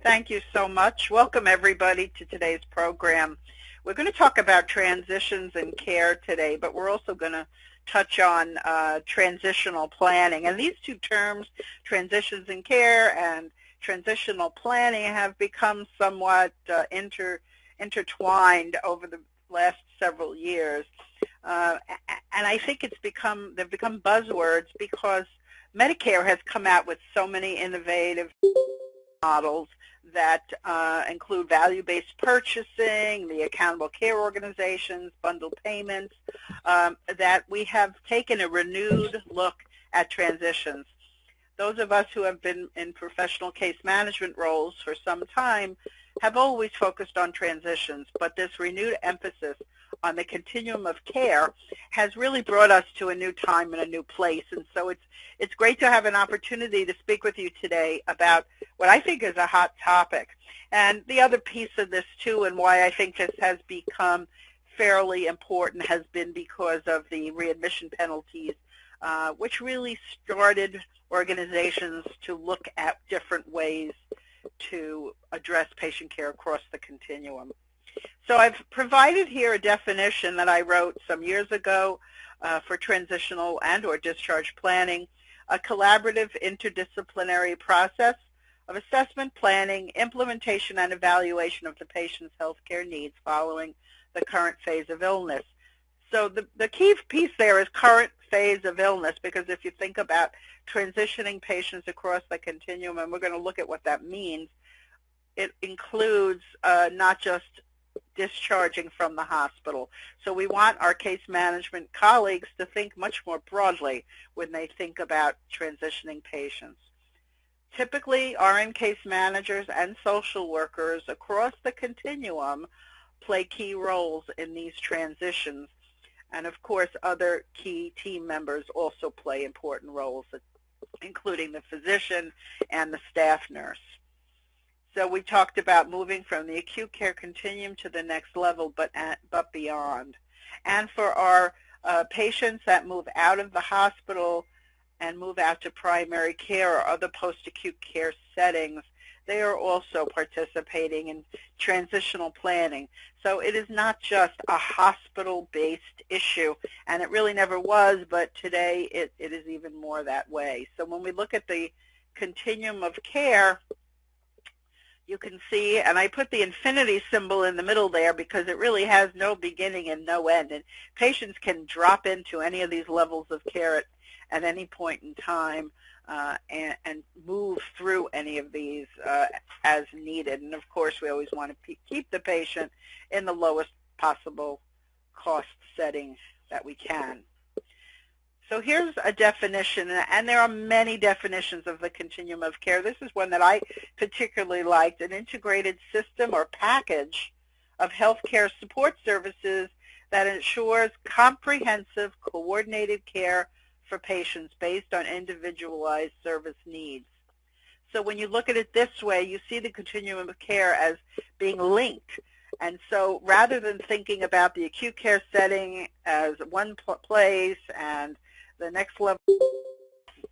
Thank you so much. Welcome everybody to today's program. We're going to talk about transitions in care today, but we're also going to touch on transitional planning. And these two terms, transitions in care and transitional planning, have become somewhat intertwined over the last several years. And I think they've become buzzwords because Medicare has come out with so many innovative models that include value-based purchasing, the accountable care organizations, bundled payments, that we have taken a renewed look at transitions. Those of us who have been in professional case management roles for some time have always focused on transitions, but this renewed emphasis on the continuum of care has really brought us to a new time and a new place. And so it's great to have an opportunity to speak with you today about what I think is a hot topic. And the other piece of this too, and why I think this has become fairly important, has been because of the readmission penalties, which really started organizations to look at different ways to address patient care across the continuum. So I've provided here a definition that I wrote some years ago for transitional and or discharge planning, a collaborative interdisciplinary process of assessment, planning, implementation, and evaluation of the patient's healthcare needs following the current phase of illness. So the key piece there is current phase of illness, because if you think about transitioning patients across the continuum, and we're going to look at what that means, it includes not just discharging from the hospital. So we want our case management colleagues to think much more broadly when they think about transitioning patients. Typically, RN case managers and social workers across the continuum play key roles in these transitions. And of course, other key team members also play important roles, including the physician and the staff nurse. So we talked about moving from the acute care continuum to the next level, but beyond. And for our patients that move out of the hospital and move out to primary care or other post-acute care settings, they are also participating in transitional planning. So it is not just a hospital-based issue, and it really never was, but today it is even more that way. So when we look at the continuum of care, you can see, and I put the infinity symbol in the middle there because it really has no beginning and no end. And patients can drop into any of these levels of care at any point in time and move through any of these as needed. And of course, we always want to keep the patient in the lowest possible cost setting that we can. So here's a definition, and there are many definitions of the continuum of care. This is one that I particularly liked: an integrated system or package of healthcare support services that ensures comprehensive, coordinated care for patients based on individualized service needs. So when you look at it this way, you see the continuum of care as being linked. And so rather than thinking about the acute care setting as one place and the next level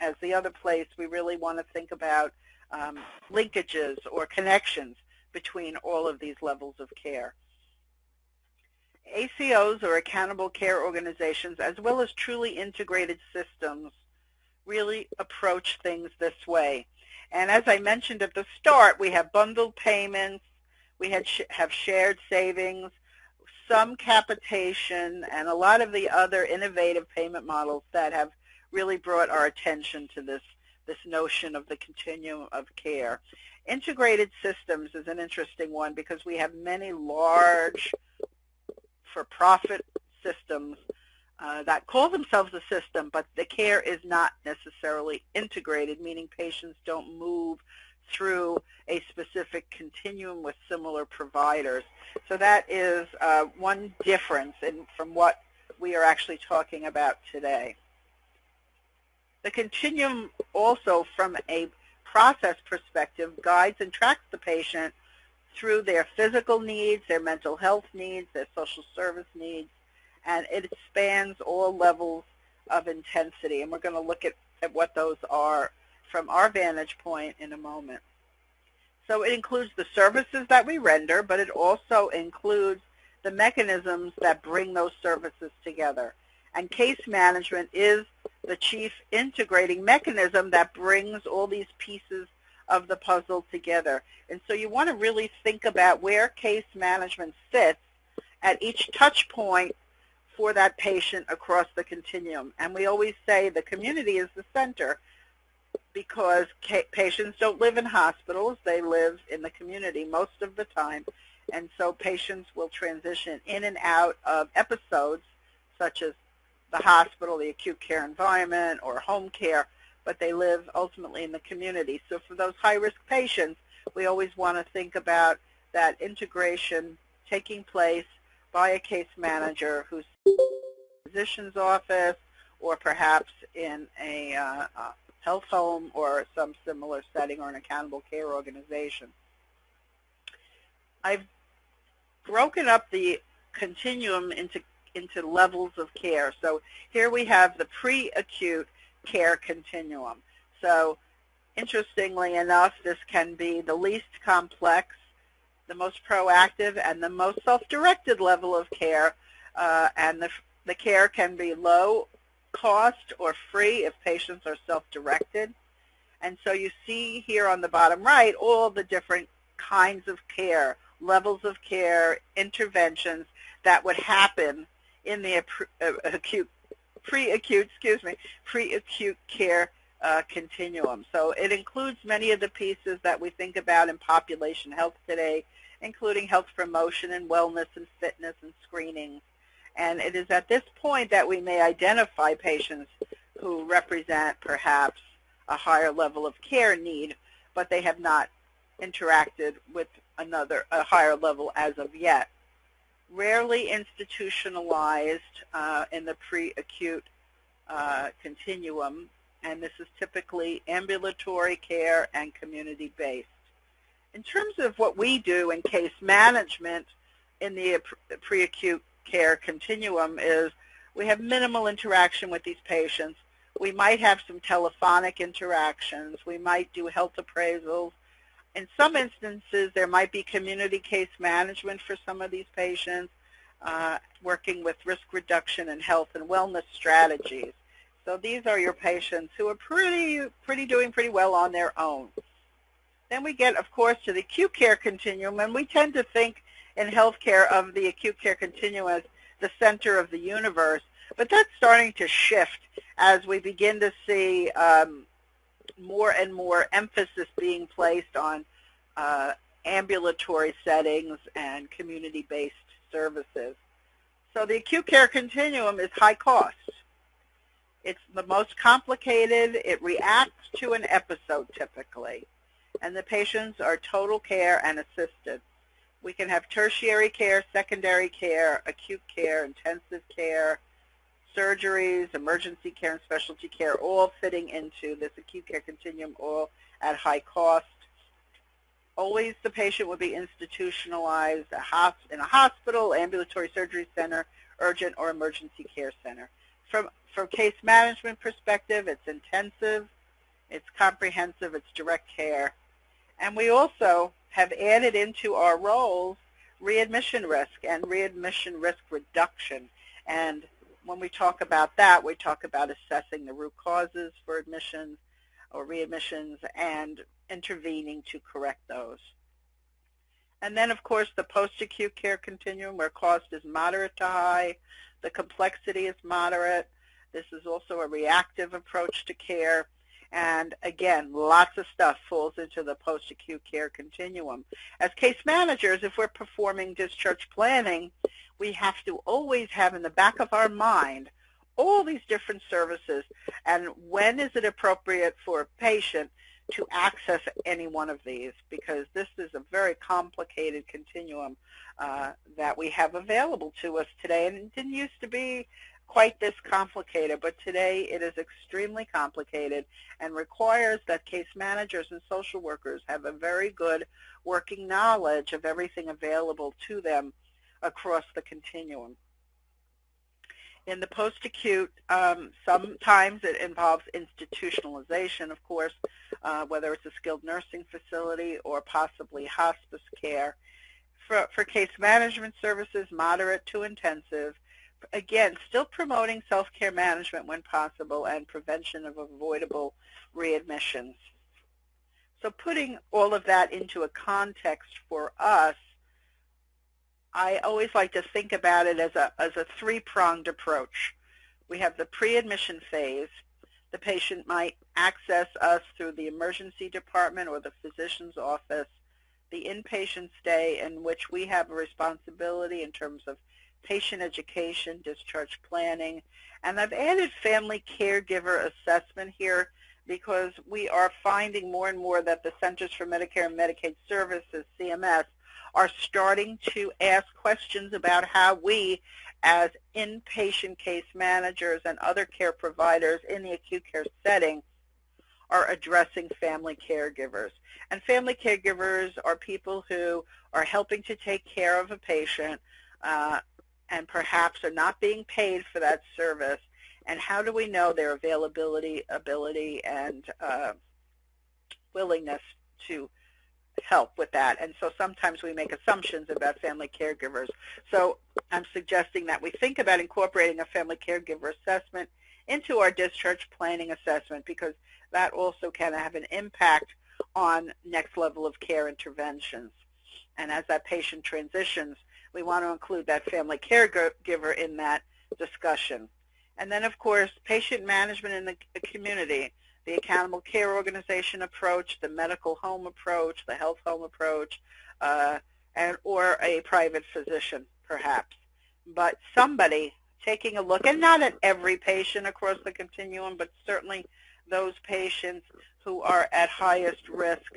as the other place, we really want to think about linkages or connections between all of these levels of care. ACOs, or accountable care organizations, as well as truly integrated systems, really approach things this way. And as I mentioned at the start, we have bundled payments, we have shared savings, some capitation, and a lot of the other innovative payment models that have really brought our attention to this notion of the continuum of care. Integrated systems is an interesting one because we have many large for-profit systems that call themselves a system, but the care is not necessarily integrated, meaning patients don't move through a specific continuum with similar providers. So that is one difference from what we are actually talking about today. The continuum also, from a process perspective, guides and tracks the patient through their physical needs, their mental health needs, their social service needs, and it spans all levels of intensity. And we're going to look at what those are from our vantage point in a moment. So it includes the services that we render, but it also includes the mechanisms that bring those services together. And case management is the chief integrating mechanism that brings all these pieces of the puzzle together. And so you want to really think about where case management sits at each touch point for that patient across the continuum. And we always say the community is the center, because patients don't live in hospitals, they live in the community most of the time. And so patients will transition in and out of episodes such as the hospital, the acute care environment, or home care, but they live ultimately in the community. So for those high-risk patients, we always want to think about that integration taking place by a case manager who's in a physician's office or perhaps in a health home or some similar setting or an accountable care organization. I've broken up the continuum into levels of care. So here we have the pre-acute care continuum. So interestingly enough, this can be the least complex, the most proactive, and the most self-directed level of care, and the care can be low cost or free if patients are self-directed. And so you see here on the bottom right all the different kinds of care, levels of care, interventions that would happen in the pre-acute care continuum. So it includes many of the pieces that we think about in population health today, including health promotion and wellness and fitness and screening. And it is at this point that we may identify patients who represent perhaps a higher level of care need, but they have not interacted with a higher level as of yet. Rarely institutionalized in the pre-acute continuum, and this is typically ambulatory care and community-based. In terms of what we do in case management in the pre-acute care continuum is we have minimal interaction with these patients. We might have some telephonic interactions. We might do health appraisals. In some instances, there might be community case management for some of these patients, working with risk reduction and health and wellness strategies. So these are your patients who are doing pretty well on their own. Then we get, of course, to the acute care continuum, and we tend to think in healthcare of the acute care continuum as the center of the universe, but that's starting to shift as we begin to see more and more emphasis being placed on ambulatory settings and community-based services. So the acute care continuum is high cost. It's the most complicated. It reacts to an episode typically, and the patients are total care and assisted. We can have tertiary care, secondary care, acute care, intensive care, surgeries, emergency care, and specialty care, all fitting into this acute care continuum, all at high cost. Always the patient would be institutionalized in a hospital, ambulatory surgery center, urgent or emergency care center. From case management perspective, it's intensive, it's comprehensive, it's direct care. And we also have added into our roles readmission risk and readmission risk reduction. And when we talk about that, we talk about assessing the root causes for admissions or readmissions and intervening to correct those. And then, of course, the post-acute care continuum, where cost is moderate to high, the complexity is moderate. This is also a reactive approach to care. And again, lots of stuff falls into the post-acute care continuum. As case managers, if we're performing discharge planning, we have to always have in the back of our mind all these different services and when is it appropriate for a patient to access any one of these, because this is a very complicated continuum that we have available to us today, and it didn't used to be quite this complicated, but today it is extremely complicated and requires that case managers and social workers have a very good working knowledge of everything available to them across the continuum. In the post-acute, sometimes it involves institutionalization, of course, whether it's a skilled nursing facility or possibly hospice care. For case management services, moderate to intensive, again, still promoting self-care management when possible and prevention of avoidable readmissions. So putting all of that into a context for us, I always like to think about it as a three-pronged approach. We have the pre-admission phase. The patient might access us through the emergency department or the physician's office. The inpatient stay, in which we have a responsibility in terms of patient education, discharge planning, and I've added family caregiver assessment here because we are finding more and more that the Centers for Medicare and Medicaid Services, CMS, are starting to ask questions about how we, as inpatient case managers and other care providers in the acute care setting, are addressing family caregivers. And family caregivers are people who are helping to take care of a patient and perhaps are not being paid for that service. And how do we know their availability, ability, and willingness to help with that? And so sometimes we make assumptions about family caregivers. So I'm suggesting that we think about incorporating a family caregiver assessment into our discharge planning assessment, because that also can have an impact on next level of care interventions. And as that patient transitions, we want to include that family caregiver in that discussion. And then, of course, patient management in the community, the accountable care organization approach, the medical home approach, the health home approach, or a private physician, perhaps. But somebody taking a look, and not at every patient across the continuum, but certainly those patients who are at highest risk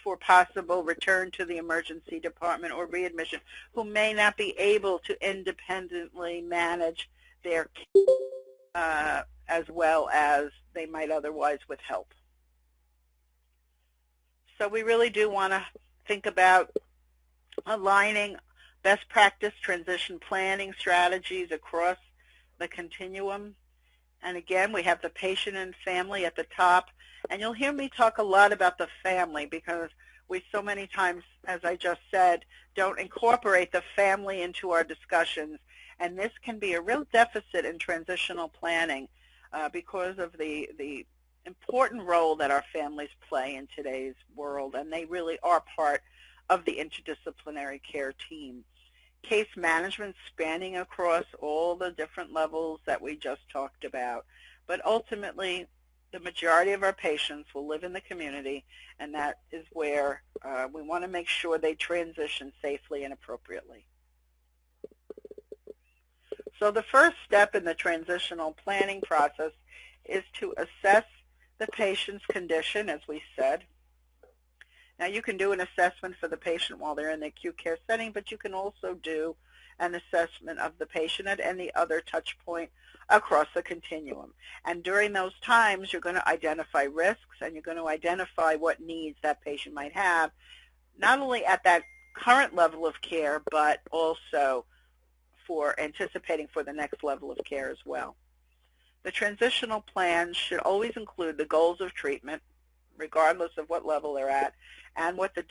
for possible return to the emergency department or readmission, who may not be able to independently manage their care as well as they might otherwise with help. So we really do want to think about aligning best practice transition planning strategies across the continuum. And again, we have the patient and family at the top. And you'll hear me talk a lot about the family because we so many times, as I just said, don't incorporate the family into our discussions. And this can be a real deficit in transitional planning because of the important role that our families play in today's world. And they really are part of the interdisciplinary care team. Case management spanning across all the different levels that we just talked about. But ultimately, the majority of our patients will live in the community, and that is where we want to make sure they transition safely and appropriately. So the first step in the transitional planning process is to assess the patient's condition, as we said. Now, you can do an assessment for the patient while they're in the acute care setting, but you can also do an assessment of the patient at any other touch point across the continuum. And during those times, you're going to identify risks, and you're going to identify what needs that patient might have, not only at that current level of care, but also for anticipating for the next level of care as well. The transitional plan should always include the goals of treatment, regardless of what level they're at, and what the